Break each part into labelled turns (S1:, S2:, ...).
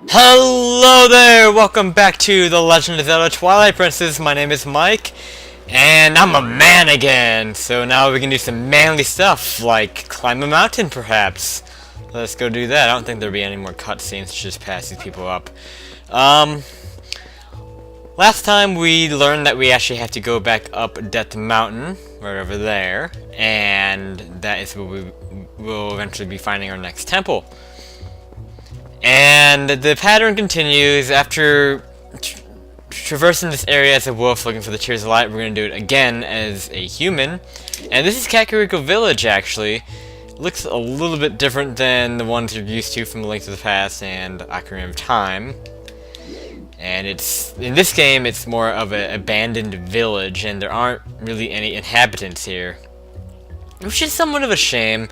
S1: Hello there! Welcome back to The Legend of Zelda Twilight Princess. My name is Mike, and I'm a man again! So now we can do some manly stuff, like climb a mountain, perhaps. Let's go do that. I don't think there'll be any more cutscenes to just pass these people up. Last time we learned that we actually have to go back up Death Mountain, right over there, and that is where we will eventually be finding our next temple. And the pattern continues. After traversing this area as a wolf looking for the Tears of Light, we're going to do it again as a human. And this is Kakariko Village, actually. Looks a little bit different than the ones you're used to from A Link to the Past and Ocarina of Time. And in this game, it's more of an abandoned village, and there aren't really any inhabitants here, which is somewhat of a shame.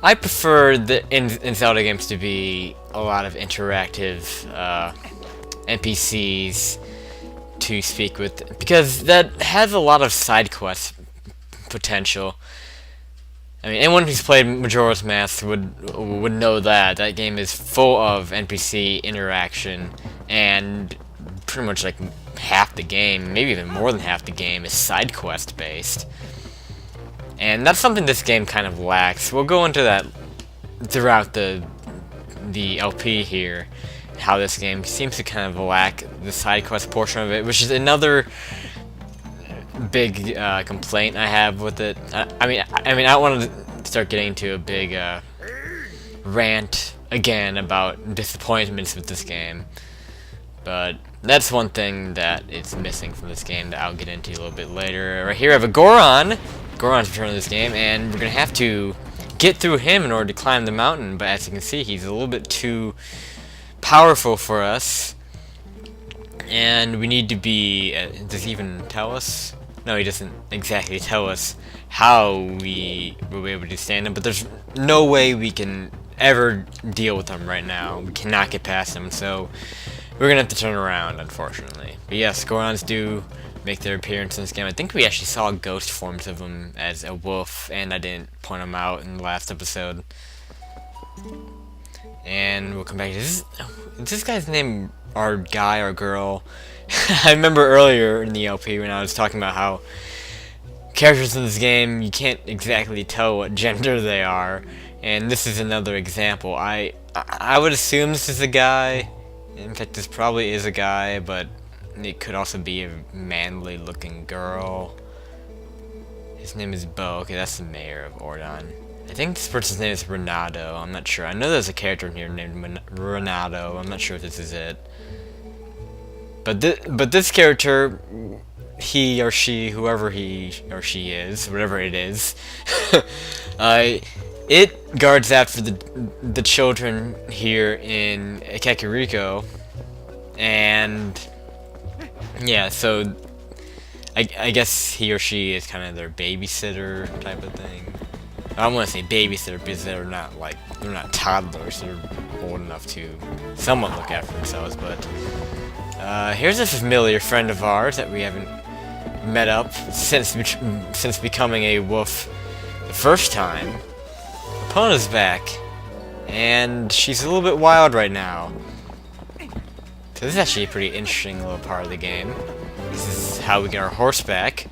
S1: I prefer in Zelda games to be a lot of interactive NPCs to speak with, because that has a lot of side quest potential. I mean, anyone who's played Majora's Mask would know that game is full of NPC interaction, and pretty much like half the game, maybe even more than half the game, is side quest based. And that's something this game kind of lacks. We'll go into that throughout the LP here, how this game seems to kind of lack the side quest portion of it, which is another big complaint I have with it. I mean, I want to start getting into a big rant again about disappointments with this game, but that's one thing that it's missing from this game that I'll get into a little bit later. Right here I have a Goron's return to this game, and we're gonna have to get through him in order to climb the mountain, but as you can see, he's a little bit too powerful for us, and we need to be does he even tell us? No, he doesn't exactly tell us how we will be able to stand him, but there's no way we can ever deal with him right now. We cannot get past him, so we're gonna have to turn around, unfortunately. But yes, Gorons do make their appearance in this game. I think we actually saw ghost forms of him as a wolf, and I didn't point him out in the last episode. And we'll come back to this. Is this guy's name our guy or girl? I remember earlier in the LP when I was talking about how characters in this game, you can't exactly tell what gender they are, and this is another example. I would assume this is a guy. In fact, this probably is a guy, but it could also be a manly looking girl. His name is Bo. Okay, that's the mayor of Ordon. I think this person's name is Renato. I'm not sure. I know there's a character in here named Renato. I'm not sure if this is it. But this character, he or she, whoever he or she is, whatever it is, it guards after the children here in Kakariko, and yeah, so I guess he or she is kind of their babysitter type of thing. I don't want to say babysitter because they're not toddlers. They're old enough to somewhat look after themselves. But here's a familiar friend of ours that we haven't met up since becoming a wolf the first time. Epona's back, and she's a little bit wild right now. So this is actually a pretty interesting little part of the game. This is how we get our horse back.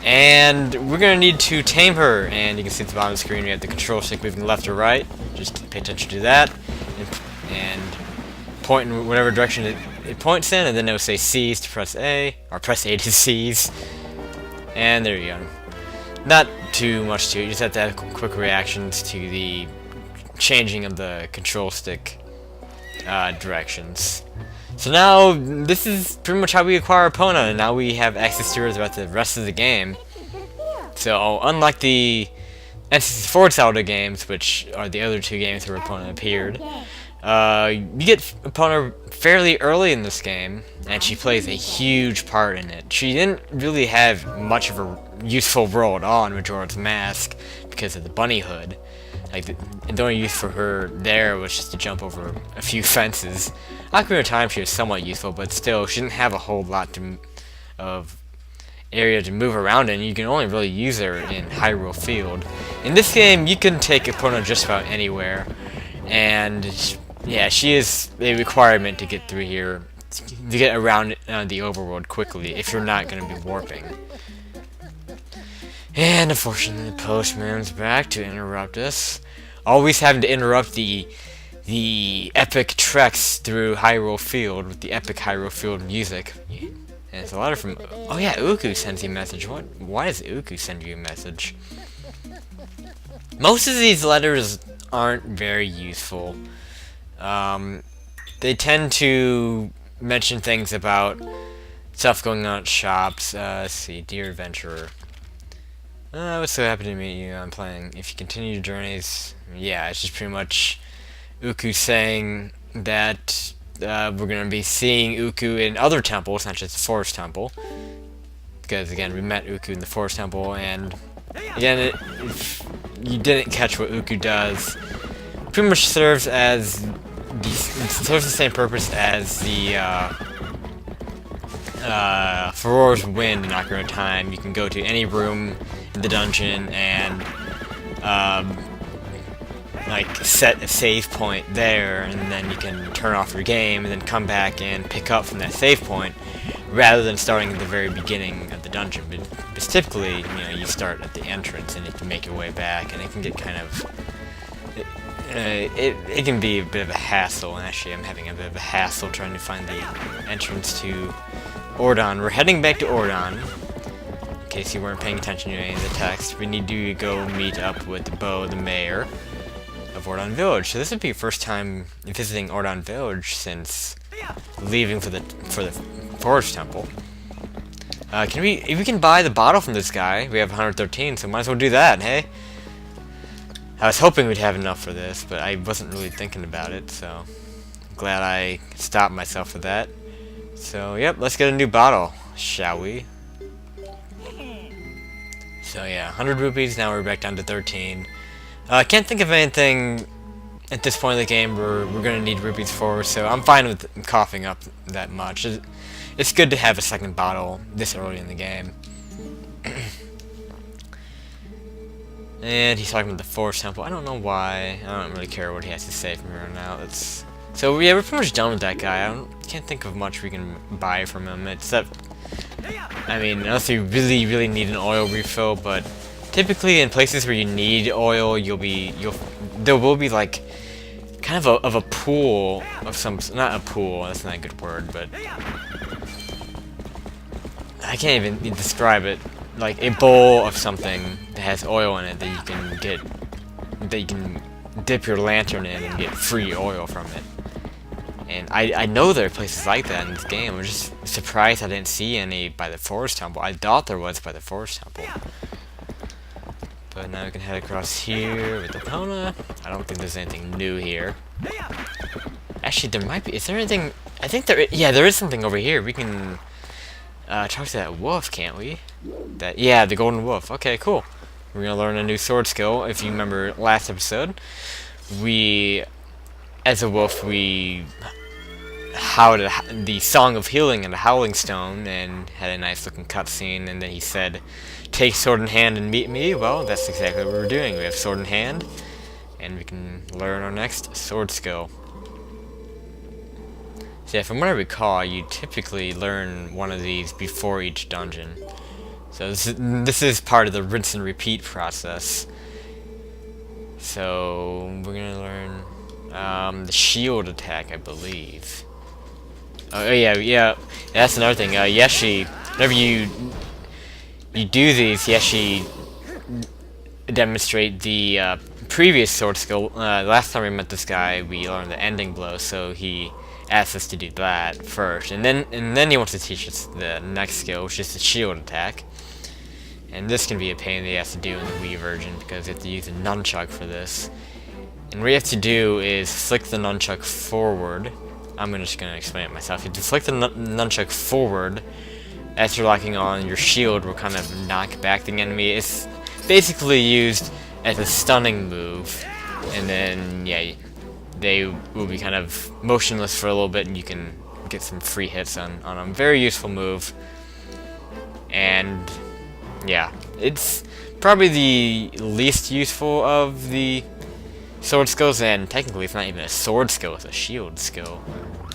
S1: And we're gonna need to tame her, and you can see at the bottom of the screen we have the control stick moving left or right. Just pay attention to that, and point in whatever direction it points in, and then it'll say seize to press A, or press A to seize. And there you go. Not too much to it, you just have to have quick reactions to the changing of the control stick directions. So now, this is pretty much how we acquire Epona, and now we have access to her throughout the rest of the game. So, unlike the N64 Zelda games, which are the other two games where Epona appeared, you get Epona fairly early in this game, and she plays a huge part in it. She didn't really have much of a useful role at all in Majora's Mask because of the bunny hood. Like, the only use for her there was just to jump over a few fences. Ocarina of Time, she was somewhat useful, but still, she didn't have a whole lot of area to move around in. You can only really use her in Hyrule Field. In this game, you can take Epona just about anywhere, and Yeah, she is a requirement to get through here, to get around the overworld quickly, if you're not going to be warping. And unfortunately, the postman's back to interrupt us. Always having to interrupt the epic treks through Hyrule Field with the epic Hyrule Field music. And it's a letter from... Oh yeah, Uku sends you a message. Why does Uku send you a message? Most of these letters aren't very useful. They tend to mention things about stuff going on at shops. Let's see, Dear Adventurer. I was so happy to meet you. I'm playing. If you continue your journeys, yeah, it's just pretty much Uku saying that we're going to be seeing Uku in other temples, not just the Forest Temple. Because, again, we met Uku in the Forest Temple, and, again, if you didn't catch what Uku does, it pretty much serves as the same purpose as the Farore's Wind in Ocarina of Time. You can go to any room in the dungeon and like set a save point there, and then you can turn off your game and then come back and pick up from that save point rather than starting at the very beginning of the dungeon. Because typically, you start at the entrance and you can make your way back, and it can get kind of it can be a bit of a hassle. And actually, I'm having a bit of a hassle trying to find the entrance to Ordon. We're heading back to Ordon. In case you weren't paying attention to any of the text, we need to go meet up with Bo, the mayor of Ordon Village. So this would be your first time visiting Ordon Village since leaving for the Forest Temple. If we can buy the bottle from this guy, we have 113, so might as well do that, hey? I was hoping we'd have enough for this, but I wasn't really thinking about it, so I'm glad I stopped myself for that. So, yep, let's get a new bottle, shall we? So yeah, 100 rupees, now we're back down to 13. I can't think of anything at this point in the game we're going to need rupees for, so I'm fine with coughing up that much. It's good to have a second bottle this early in the game. And he's talking about the Forest Temple. I don't know why. I don't really care what he has to say from here on out. So yeah, we're pretty much done with that guy. Can't think of much we can buy from him, except, I mean, unless you really, really need an oil refill. But typically, in places where you need oil, there will be like kind of a pool of some. Not a pool. That's not a good word, but I can't even describe it. Like a bowl of something that has oil in it that you can dip your lantern in and get free oil from it. And I know there are places like that in this game. I'm just surprised I didn't see any by the Forest Temple. I thought there was by the Forest Temple. But now we can head across here with Epona. I don't think there's anything new here. Actually, there might be. Is there anything? I think there. Yeah, there is something over here. We can talk to that wolf, can't we? Yeah, the golden wolf. Okay, cool. We're gonna learn a new sword skill. If you remember last episode, as a wolf, we howled the Song of Healing and the Howling Stone, and had a nice looking cutscene. And then he said, "Take sword in hand and meet me." Well, that's exactly what we're doing. We have sword in hand, and we can learn our next sword skill. So yeah, from what I recall, you typically learn one of these before each dungeon. So this is part of the rinse and repeat process. So we're gonna learn the shield attack, I believe. Oh yeah. That's another thing. Yeshi, whenever you do these, Yeshi demonstrate the previous sword skill. Last time we met this guy, we learned the ending blow. So he asked us to do that first, and then he wants to teach us the next skill, which is the shield attack. And this can be a pain in the ass to do in the Wii version because you have to use a nunchuck for this. And what you have to do is flick the nunchuck forward. I'm just gonna explain it myself. You have to flick the nunchuck forward as you're locking on. Your shield will kind of knock back the enemy. It's basically used as a stunning move, and then yeah, they will be kind of motionless for a little bit, and you can get some free hits on them. Very useful move. And yeah, it's probably the least useful of the sword skills, and technically it's not even a sword skill, it's a shield skill.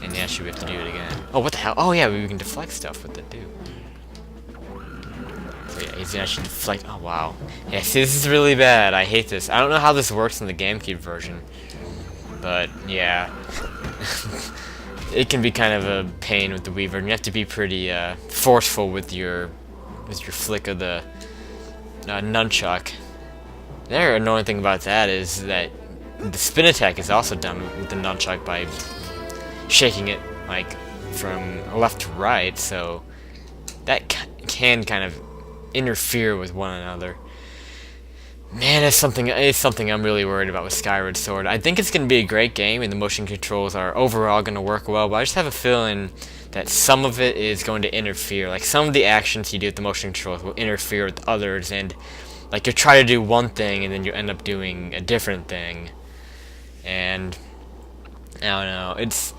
S1: And yeah, should we have to do it again? Oh, what the hell? Oh yeah, we can deflect stuff with it too. So yeah, he's gonna actually deflect. Oh wow. Yeah, see, this is really bad. I hate this. I don't know how this works in the GameCube version, but yeah. It can be kind of a pain with the Wii version. You have to be pretty forceful with your flick of the nunchuck. The other annoying thing about that is that the spin attack is also done with the nunchuck by shaking it like from left to right, so that can kind of interfere with one another. Man, it's something I'm really worried about with Skyward Sword. I think it's going to be a great game, and the motion controls are overall going to work well, but I just have a feeling that some of it is going to interfere. Like, some of the actions you do with the motion controls will interfere with others, and like, you try to do one thing, and then you end up doing a different thing. And I don't know, it's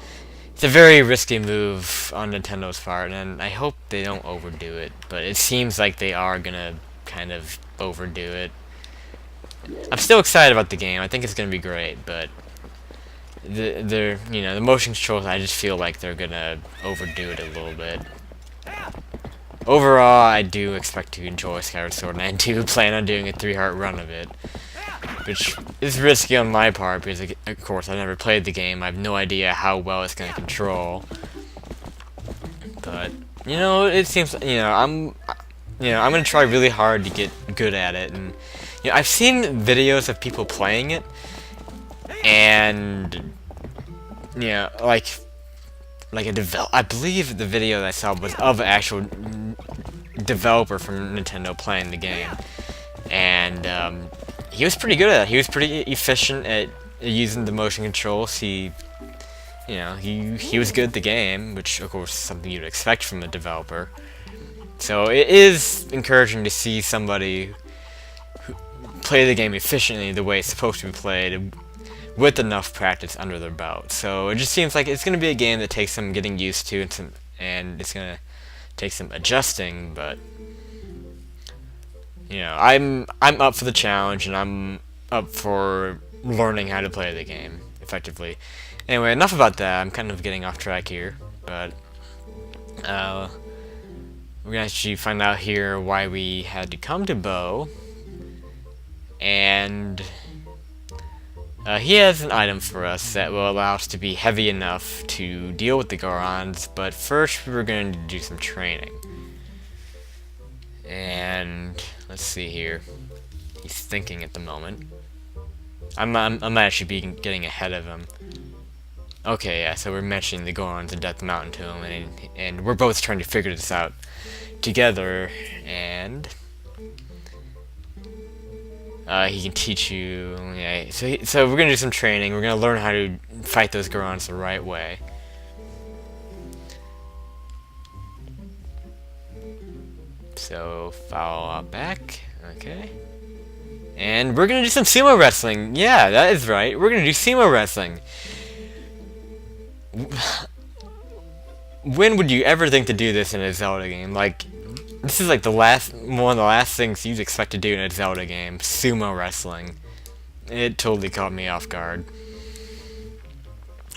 S1: a very risky move on Nintendo's part, and I hope they don't overdo it, but it seems like they are going to kind of overdo it. I'm still excited about the game. I think it's gonna be great, but the motion controls, I just feel like they're gonna overdo it a little bit. Overall, I do expect to enjoy Skyward Sword, and I do plan on doing a 3-heart run of it, which is risky on my part because, of course, I've never played the game. I have no idea how well it's gonna control. But it seems I'm gonna try really hard to get good at it, and I've seen videos of people playing it, and like I believe the video that I saw was of an actual developer from Nintendo playing the game, and he was pretty good at it. He was pretty efficient at using the motion controls. He was good at the game, which of course is something you'd expect from a developer. So it is encouraging to see somebody play the game efficiently the way it's supposed to be played with enough practice under their belt. So it just seems like it's going to be a game that takes some getting used to, and it's going to take some adjusting, but I'm up for the challenge, and I'm up for learning how to play the game effectively. Anyway, enough about that. I'm kind of getting off track here, but we're going to actually find out here why we had to come to Bo. And he has an item for us that will allow us to be heavy enough to deal with the Gorons, but first we're going to do some training. And let's see here. He's thinking at the moment. I might actually be getting ahead of him. Okay, yeah, so we're mentioning the Gorons and Death Mountain to him, and we're both trying to figure this out together, and he can teach you. Yeah, so we're gonna do some training. We're gonna learn how to fight those Gorons the right way. So follow back. Okay. And we're gonna do some sumo wrestling. Yeah, that is right. We're gonna do sumo wrestling. When would you ever think to do this in a Zelda game? Like, this is like one of the last things you'd expect to do in a Zelda game. Sumo wrestling. It totally caught me off guard.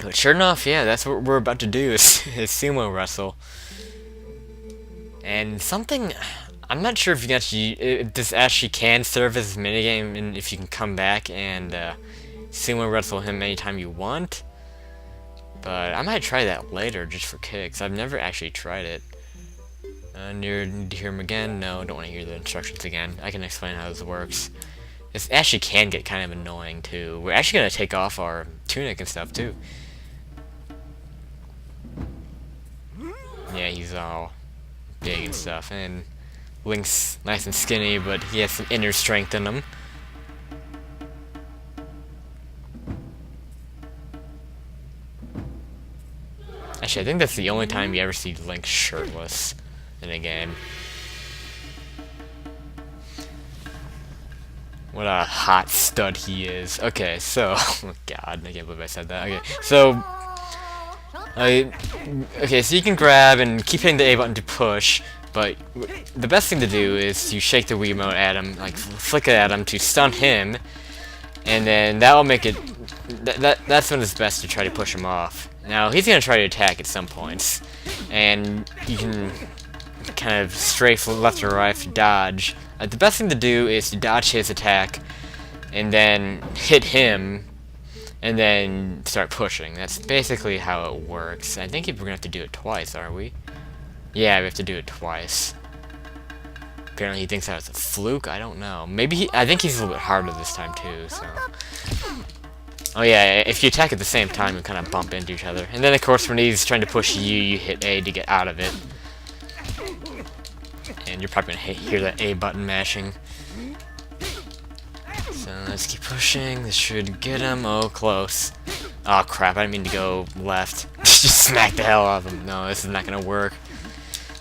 S1: But sure enough, yeah, that's what we're about to do is sumo wrestle. And something, I'm not sure if you can if this actually can serve as a minigame, and if you can come back and sumo wrestle him anytime you want. But I might try that later just for kicks. I've never actually tried it. Need to hear him again? No, don't want to hear the instructions again. I can explain how this works. This actually can get kind of annoying too. We're actually going to take off our tunic and stuff too. Yeah, he's all big and stuff. And Link's nice and skinny, but he has some inner strength in him. Actually, I think that's the only time you ever see Link shirtless in a game. What a hot stud he is. Okay, so oh God, I can't believe I said that. Okay, so so you can grab and keep hitting the A button to push, but the best thing to do is to shake the Wiimote at him, like flick it at him to stun him, and then that will make it. That's when it's best to try to push him off. Now he's gonna try to attack at some points, and you can kind of strafe left or right to dodge. The best thing to do is to dodge his attack, and then hit him, and then start pushing. That's basically how it works. I think we're gonna have to do it twice, aren't we? Yeah, we have to do it twice. Apparently he thinks that was a fluke. I don't know. Maybe I think he's a little bit harder this time too. So. Oh yeah, if you attack at the same time, you kind of bump into each other. And then of course when he's trying to push you, you hit A to get out of it. And you're probably gonna hear that A button mashing. So let's keep pushing. This should get him. Oh, close. Oh crap! I didn't mean to go left. Just smack the hell out of him. No, this is not gonna work.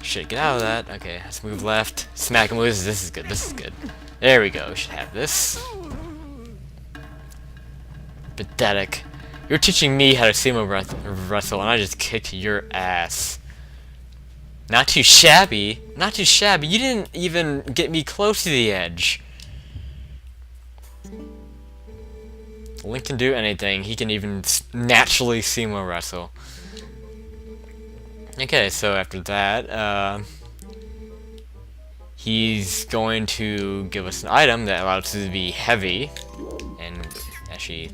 S1: Shit, get out of that. Okay, let's move left. Smack him loose. This is good. This is good. There we go. We should have this. Pathetic. You're teaching me how to sumo wrestle, and I just kicked your ass. Not too shabby. Not too shabby. You didn't even get me close to the edge. Link can do anything. He can even naturally sumo wrestle. Okay, so after that, he's going to give us an item that allows us to be heavy. And actually,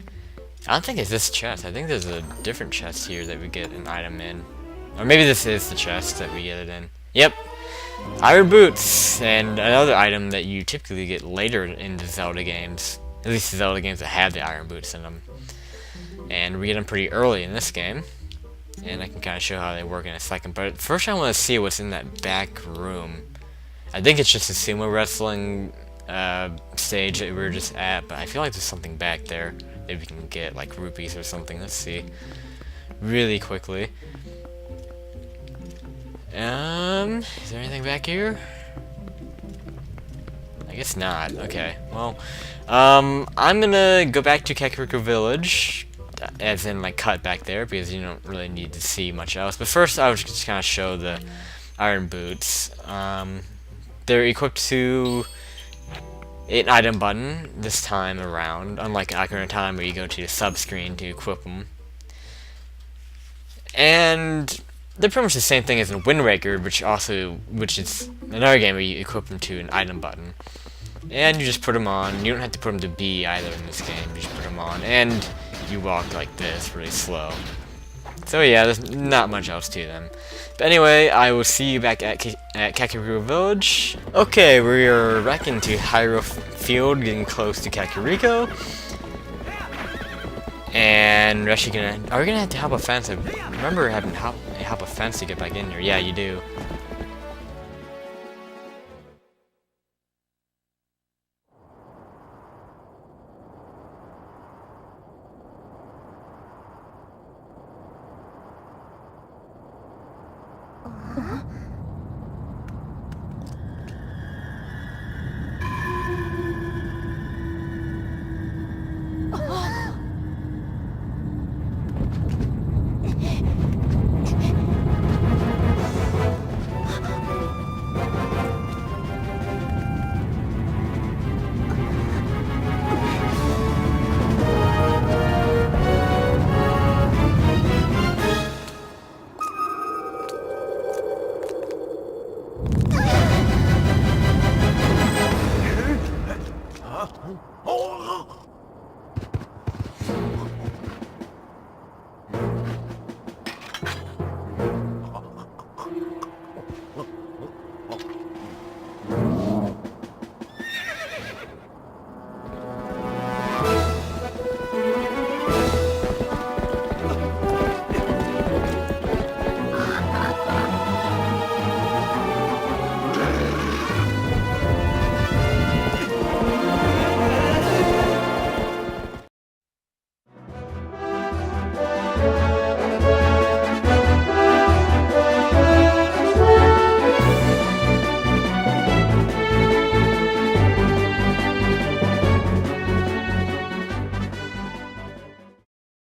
S1: I don't think it's this chest. I think there's a different chest here that we get an item in. Or maybe this is the chest that we get it in. Yep. Iron boots, and another item that you typically get later in the Zelda games. At least the Zelda games that have the iron boots in them. And we get them pretty early in this game. And I can kind of show how they work in a second. But first I want to see what's in that back room. I think it's just a sumo wrestling stage that we were just at. But I feel like there's something back there that we can get, like rupees or something. Let's see. Really quickly. Is there anything back here? I guess not. Okay. Well, I'm gonna go back to Kakariko Village, as in like cut back there, because you don't really need to see much else. But first, I was just kind of show the iron boots. They're equipped to an item button this time around, unlike Ocarina of Time where you go to the sub screen to equip them. And they're pretty much the same thing as in Wind Waker, which is another game where you equip them to an item button. And you just put them on. You don't have to put them to B either in this game. You just put them on, and you walk like this, really slow. So yeah, there's not much else to them. But anyway, I will see you back at Kakariko Village. Okay, we are back into Hyrule Field, getting close to Kakariko. And we're actually gonna... Are we gonna have to hop a fence? I remember having to hop a fence to get back in here. Yeah, you do.